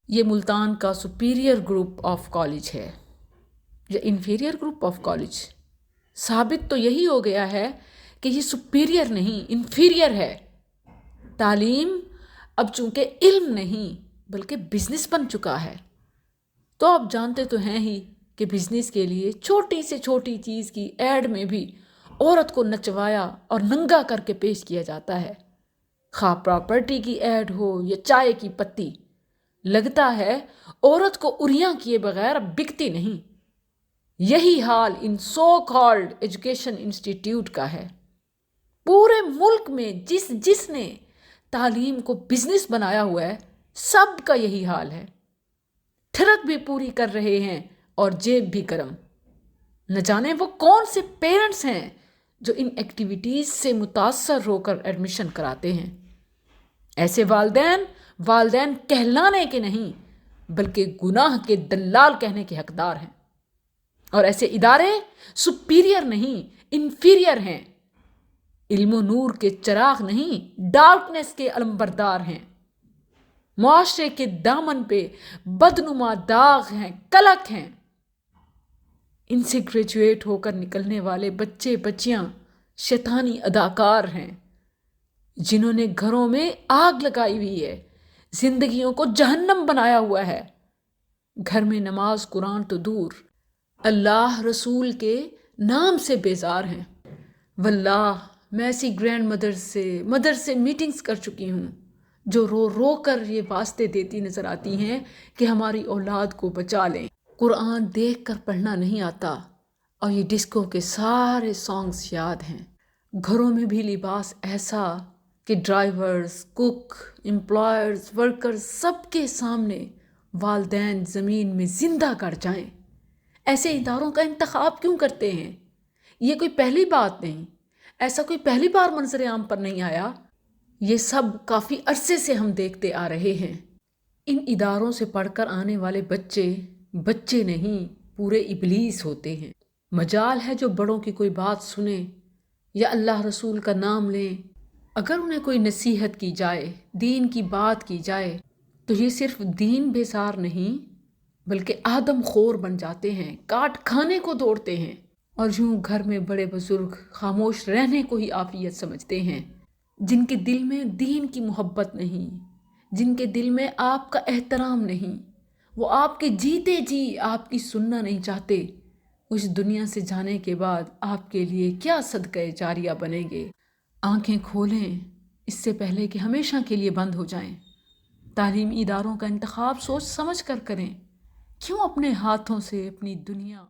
یہ ملتان کا superior group of college ہے یا انفیریئر گروپ آف کالج؟ ثابت تو یہی ہو گیا ہے کہ یہ سپیریئر نہیں انفیریئر ہے۔ تعلیم اب چونکہ علم نہیں بلکہ بزنس بن چکا ہے، تو آپ جانتے تو ہیں ہی کہ بزنس کے لیے چھوٹی سے چھوٹی چیز کی ایڈ میں بھی عورت کو نچوایا اور ننگا کر کے پیش کیا جاتا ہے، خواہ پراپرٹی کی ایڈ ہو یا چائے کی پتی۔ لگتا ہے عورت کو اریاں کیے بغیر اب بکتی نہیں۔ یہی حال ان سو کالڈ ایجوکیشن انسٹیٹیوٹ کا ہے۔ پورے ملک میں جس نے تعلیم کو بزنس بنایا ہوا ہے، سب کا یہی حال ہے۔ ٹھڑک بھی پوری کر رہے ہیں اور جیب بھی گرم۔ نہ جانے وہ کون سے پیرنٹس ہیں جو ان ایکٹیویٹیز سے متاثر ہو کر ایڈمیشن کراتے ہیں۔ ایسے والدین کہلانے کے نہیں بلکہ گناہ کے دلال کہنے کے حقدار ہیں، اور ایسے ادارے سپیریئر نہیں انفیریئر ہیں، علم و نور کے چراغ نہیں ڈارکنیس کے علمبردار ہیں، معاشرے کے دامن پہ بدنما داغ ہیں، کلک ہیں۔ ان سے گریجویٹ ہو کر نکلنے والے بچے بچیاں شیطانی اداکار ہیں، جنہوں نے گھروں میں آگ لگائی ہوئی ہے، زندگیوں کو جہنم بنایا ہوا ہے۔ گھر میں نماز قرآن تو دور، اللہ رسول کے نام سے بیزار ہیں۔ واللہ میں ایسی گرینڈ مدر سے میٹنگز کر چکی ہوں جو رو رو کر یہ واسطے دیتی نظر آتی ہیں کہ ہماری اولاد کو بچا لیں۔ قرآن دیکھ کر پڑھنا نہیں آتا اور یہ ڈسکو کے سارے سانگز یاد ہیں۔ گھروں میں بھی لباس ایسا کہ ڈرائیورز، کک، امپلائرز، ورکرز سب کے سامنے والدین زمین میں زندہ کر جائیں۔ ایسے اداروں کا انتخاب کیوں کرتے ہیں؟ یہ کوئی پہلی بات نہیں، ایسا کوئی پہلی بار منظر عام پر نہیں آیا۔ یہ سب کافی عرصے سے ہم دیکھتے آ رہے ہیں۔ ان اداروں سے پڑھ کر آنے والے بچے نہیں پورے ابلیس ہوتے ہیں۔ مجال ہے جو بڑوں کی کوئی بات سنیں یا اللہ رسول کا نام لیں، اگر انہیں کوئی نصیحت کی جائے، دین کی بات کی جائے، تو یہ صرف دین بیزار نہیں بلکہ آدم خور بن جاتے ہیں، کاٹ کھانے کو دوڑتے ہیں، اور یوں گھر میں بڑے بزرگ خاموش رہنے کو ہی عافیت سمجھتے ہیں۔ جن کے دل میں دین کی محبت نہیں، جن کے دل میں آپ کا احترام نہیں، وہ آپ کے جیتے جی آپ کی سننا نہیں چاہتے، اس دنیا سے جانے کے بعد آپ کے لیے کیا صدقہ جاریہ بنیں گے؟ آنکھیں کھولیں اس سے پہلے کہ ہمیشہ کے لیے بند ہو جائیں۔ تعلیمی اداروں کا انتخاب سوچ سمجھ کر کریں، کیوں اپنے ہاتھوں سے اپنی دنیا